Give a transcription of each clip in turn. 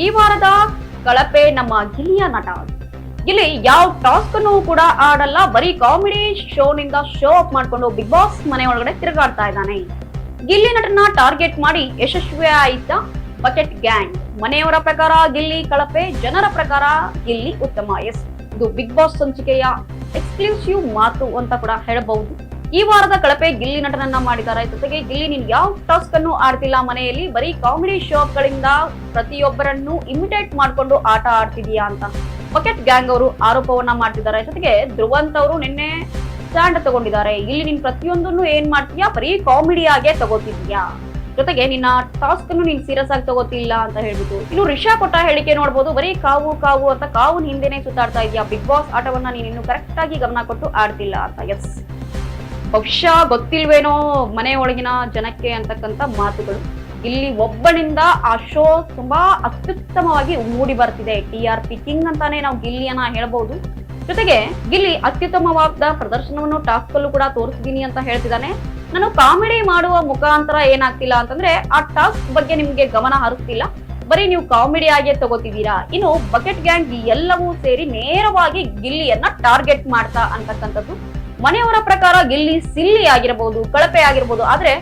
ಈ ವಾರದ ಕಳಪೆ ನಮ್ಮ ಗಿಲ್ಲಿಯ ನಟ. ಗಿಲ್ಲಿ ಯಾವ ಟಾಸ್ಕ್ ಅನ್ನು ಕೂಡ ಆಡಲ್ಲ, ಬರೀ ಕಾಮಿಡಿ ಶೋನಿಂದ ಶೋ ಅಪ್ ಮಾಡ್ಕೊಂಡು ಬಿಗ್ ಬಾಸ್ ಮನೆ ಒಳಗಡೆ ತಿರುಗಾಡ್ತಾ ಇದ್ದಾನೆ. ಗಿಲ್ಲಿ ನಟನ ಟಾರ್ಗೆಟ್ ಮಾಡಿ ಯಶಸ್ವಿ ಆಯ್ತಾ ಬಕೆಟ್ ಗ್ಯಾಂಗ್. ಮನೆಯವರ ಪ್ರಕಾರ ಗಿಲ್ಲಿ ಕಳಪೆ, ಜನರ ಪ್ರಕಾರ ಗಿಲ್ಲಿ ಉತ್ತಮ. ಎಸ್, ಇದು ಬಿಗ್ ಬಾಸ್ ಸಂಚಿಕೆಯ ಎಕ್ಸ್ಕ್ಲೂಸಿವ್ ಮಾತು ಅಂತ ಕೂಡ ಹೇಳಬಹುದು. ಈ ವಾರದ ಕಳಪೆ ಗಿಲ್ಲಿ ನಟನನ್ನ ಮಾಡಿದ್ದಾರೆ. ಜೊತೆಗೆ ಗಿಲ್ಲಿ ನೀನ್ ಯಾವ ಟಾಸ್ಕ್ ಅನ್ನು ಆಡ್ತಿಲ್ಲ, ಮನೆಯಲ್ಲಿ ಬರೀ ಕಾಮಿಡಿ ಶೋ ಗಳಿಂದ ಪ್ರತಿಯೊಬ್ಬರನ್ನು ಇಮಿಟೇಟ್ ಮಾಡ್ಕೊಂಡು ಆಟ ಆಡ್ತಿದೀಯಾ ಅಂತ ಬಕೆಟ್ ಗ್ಯಾಂಗ್ ಅವರು ಆರೋಪವನ್ನ ಮಾಡ್ತಿದ್ದಾರೆ. ಜೊತೆಗೆ ಧ್ರುವಂತ್ ಅವರು ನಿನ್ನೆ ಸ್ಟ್ಯಾಂಡ್ ತಗೊಂಡಿದ್ದಾರೆ. ಇಲ್ಲಿ ನೀನ್ ಪ್ರತಿಯೊಂದನ್ನು ಏನ್ ಮಾಡ್ತೀಯಾ, ಬರೀ ಕಾಮಿಡಿಯಾಗೆ ತಗೋತಿದ್ಯಾ, ಜೊತೆಗೆ ನಿನ್ನ ಟಾಸ್ಕ್ ಅನ್ನು ನೀನ್ ಸೀರಿಯಸ್ ಆಗಿ ತಗೋತಿಲ್ಲ ಅಂತ ಹೇಳ್ಬಿಟ್ಟು. ಇನ್ನು ರಿಷಾ ಕೊಟ್ಟ ಹೇಳಿಕೆ ನೋಡಬಹುದು, ಬರೀ ಕಾವು ಕಾವು ಅಂತ ಕಾವು ಹಿಂದೆನೆ ಸುತ್ತಾಡ್ತಾ ಇದೆಯಾ, ಬಿಗ್ ಬಾಸ್ ಆಟವನ್ನ ನೀನ್ ಇನ್ನು ಕರೆಕ್ಟ್ ಆಗಿ ಗಮನ ಕೊಟ್ಟು ಆಡ್ತಿಲ್ಲ ಅಂತ. ಎಸ್, ಬಹುಶಃ ಗೊತ್ತಿಲ್ವೇನೋ ಮನೆ ಒಳಗಿನ ಜನಕ್ಕೆ ಅಂತಕ್ಕಂಥ ಮಾತುಗಳು. ಇಲ್ಲಿ ಒಬ್ಬನಿಂದ ಆ ಶೋ ತುಂಬಾ ಅತ್ಯುತ್ತಮವಾಗಿ ಮೂಡಿ ಬರ್ತಿದೆ. TRP ಕಿಂಗ್ ಅಂತಾನೆ ನಾವು ಗಿಲ್ಲಿಯನ್ನ ಹೇಳ್ಬಹುದು. ಜೊತೆಗೆ ಗಿಲ್ಲಿ ಅತ್ಯುತ್ತಮವಾದ ಪ್ರದರ್ಶನವನ್ನು ಟಾಸ್ಕ್ ಅಲ್ಲೂ ಕೂಡ ತೋರಿಸಿದೀನಿ ಅಂತ ಹೇಳ್ತಿದ್ದಾನೆ. ನಾನು ಕಾಮಿಡಿ ಮಾಡುವ ಮುಖಾಂತರ ಏನಾಗ್ತಿಲ್ಲ ಅಂತಂದ್ರೆ ಆ ಟಾಸ್ಕ್ ಬಗ್ಗೆ ನಿಮ್ಗೆ ಗಮನ ಹರಿಸ್ತಿಲ್ಲ, ಬರೀ ನೀವು ಕಾಮಿಡಿ ಆಗೇ ತಗೋತಿದ್ದೀರಾ. ಇನ್ನು ಬಕೆಟ್ ಗ್ಯಾಂಗ್ ಎಲ್ಲವೂ ಸೇರಿ ನೇರವಾಗಿ ಗಿಲ್ಲಿಯನ್ನ ಟಾರ್ಗೆಟ್ ಮಾಡ್ತಾ ಅಂತಕ್ಕಂಥದ್ದು. ಮನೆಯವರ ಪ್ರಕಾರ ಗಿಲ್ಲಿ ಸಿಲ್ಲಿ ಆಗಿರಬಹುದು, ಕಳಪೆ ಆಗಿರ್ಬೋದು, ಆದ್ರೆ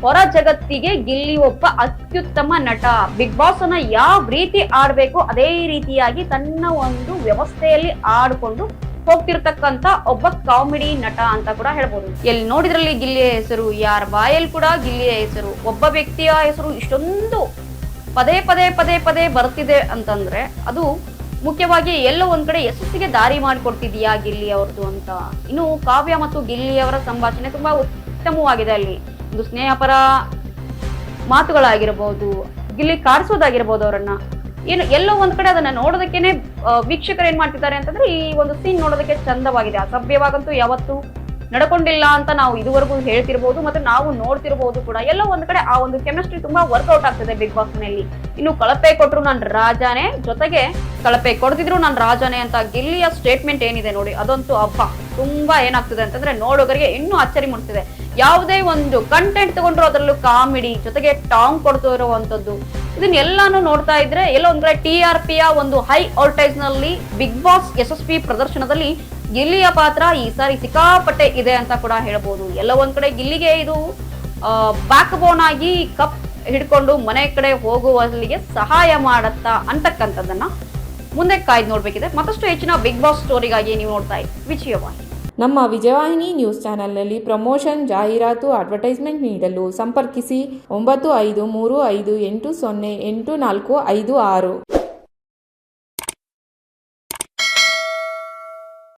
ಹೊರ ಜಗತ್ತಿಗೆ ಗಿಲ್ಲಿ ಒಬ್ಬ ಅತ್ಯುತ್ತಮ ನಟ. ಬಿಗ್ ಬಾಸ್ ಅನ್ನ ಯಾವ ರೀತಿ ಆಡ್ಬೇಕು ಅದೇ ರೀತಿಯಾಗಿ ತನ್ನ ಒಂದು ವ್ಯವಸ್ಥೆಯಲ್ಲಿ ಆಡ್ಕೊಂಡು ಹೋಗ್ತಿರ್ತಕ್ಕಂತ ಒಬ್ಬ ಕಾಮಿಡಿ ನಟ ಅಂತ ಕೂಡ ಹೇಳ್ಬೋದು. ಎಲ್ಲಿ ನೋಡಿದ್ರಲ್ಲಿ ಗಿಲ್ಲಿಯ ಹೆಸರು, ಯಾರ ಬಾಯಲ್ಲಿ ಕೂಡ ಗಿಲ್ಲಿಯ ಹೆಸರು, ಒಬ್ಬ ವ್ಯಕ್ತಿಯ ಹೆಸರು ಇಷ್ಟೊಂದು ಪದೇ ಪದೇ ಪದೇ ಪದೇ ಬರ್ತಿದೆ ಅಂತಂದ್ರೆ ಅದು ಮುಖ್ಯವಾಗಿ ಎಲ್ಲೋ ಒಂದ್ ಕಡೆ ಯಶಸ್ಸಿಗೆ ದಾರಿ ಮಾಡಿಕೊಡ್ತಿದ್ಯಾ ಗಿಲ್ಲಿ ಅವ್ರದ್ದು ಅಂತ. ಇನ್ನು ಕಾವ್ಯ ಮತ್ತು ಗಿಲ್ಲಿ ಅವರ ಸಂಭಾಷಣೆ ತುಂಬಾ ಉತ್ತಮವಾಗಿದೆ. ಅಲ್ಲಿ ಒಂದು ಸ್ನೇಹಪರ ಮಾತುಗಳಾಗಿರಬಹುದು, ಗಿಲ್ಲಿ ಕಾಡಿಸೋದಾಗಿರ್ಬೋದು ಅವರನ್ನ. ಏನು ಎಲ್ಲೋ ಒಂದ್ ಕಡೆ ಅದನ್ನ ನೋಡೋದಕ್ಕೇನೆ ವೀಕ್ಷಕರು ಏನ್ ಮಾಡ್ತಿದ್ದಾರೆ ಅಂತಂದ್ರೆ ಈ ಒಂದು ಸೀನ್ ನೋಡೋದಕ್ಕೆ ಚಂದವಾಗಿದೆ. ಅಸಭ್ಯವಾಗಂತೂ ಯಾವತ್ತು ನಡ್ಕೊಂಡಿಲ್ಲ ಅಂತ ನಾವು ಇದುವರೆಗೂ ಹೇಳ್ತಿರ್ಬೋದು ಮತ್ತು ನಾವು ನೋಡ್ತಿರ್ಬೋದು ಕೂಡ. ಎಲ್ಲೋ ಒಂದ್ ಕಡೆ ಆ ಒಂದು ಕೆಮಿಸ್ಟ್ರಿ ತುಂಬಾ ವರ್ಕೌಟ್ ಆಗ್ತದೆ ಬಿಗ್ ಬಾಸ್ ನಲ್ಲಿ. ಇನ್ನು ಕಳಪೆ ಕೊಟ್ರು ನಾನು ರಾಜಾನೆ, ಜೊತೆಗೆ ಕಳಪೆ ಕೊಡ್ತಿದ್ರು ನಾನು ರಾಜಾನೆ ಅಂತ ಗಿಲ್ಲಿಯ ಸ್ಟೇಟ್ಮೆಂಟ್ ಏನಿದೆ ನೋಡಿ, ಅದಂತೂ ಹಬ್ಬ ತುಂಬಾ ಏನಾಗ್ತದೆ ಅಂತಂದ್ರೆ ನೋಡೋಗರಿಗೆ ಇನ್ನೂ ಅಚ್ಚರಿ ಮೂಡಿಸ್ತಿದೆ. ಯಾವುದೇ ಒಂದು ಕಂಟೆಂಟ್ ತಗೊಂಡ್ರು ಅದರಲ್ಲೂ ಕಾಮಿಡಿ ಜೊತೆಗೆ ಟಾಂಗ್ ಕೊಡ್ತಾ ಇರುವಂತದ್ದು, ಇದನ್ನೆಲ್ಲಾನು ನೋಡ್ತಾ ಇದ್ರೆ ಎಲ್ಲೋ ಒಂದ್ ಕಡೆ TRPಯ ಒಂದು ಹೈ ವೋಲ್ಟೇಜ್ ನಲ್ಲಿ ಬಿಗ್ ಬಾಸ್ ಯಶಸ್ವಿ ಪ್ರದರ್ಶನದಲ್ಲಿ ಗಿಲ್ಲಿಯ ಪಾತ್ರ ಈ ಸಾರಿ ಸಿಕ್ಕಾಪಟ್ಟೆ ಇದೆ ಅಂತ ಕೂಡ ಹೇಳ್ಬೋದು. ಎಲ್ಲ ಒಂದ್ ಕಡೆ ಗಿಲ್ಲಿಗೆ ಇದು ಬ್ಯಾಕ್ ಬೋನ್ ಆಗಿ ಕಪ್ ಹಿಡ್ಕೊಂಡು ಮನೆ ಕಡೆ ಹೋಗುವಲ್ಲಿಗೆ ಸಹಾಯ ಮಾಡತ್ತಾ ಅಂತಕ್ಕಂಥದ್ದನ್ನ ಮುಂದೆ ಕಾಯ್ದು ನೋಡ್ಬೇಕಿದೆ. ಮತ್ತಷ್ಟು ಹೆಚ್ಚಿನ ಬಿಗ್ ಬಾಸ್ ಸ್ಟೋರಿಗಾಗಿ ನೀವು ನೋಡ್ತಾ ಇದ್ದೀವಿ ವಿಜಯವಾಹಿನಿ. ನಮ್ಮ ವಿಜಯವಾಹಿನಿ ನ್ಯೂಸ್ ಚಾನೆಲ್ನಲ್ಲಿ ಪ್ರಮೋಷನ್, ಜಾಹೀರಾತು, ಅಡ್ವರ್ಟೈಸ್ಮೆಂಟ್ ನೀಡಲು ಸಂಪರ್ಕಿಸಿ 9535808456.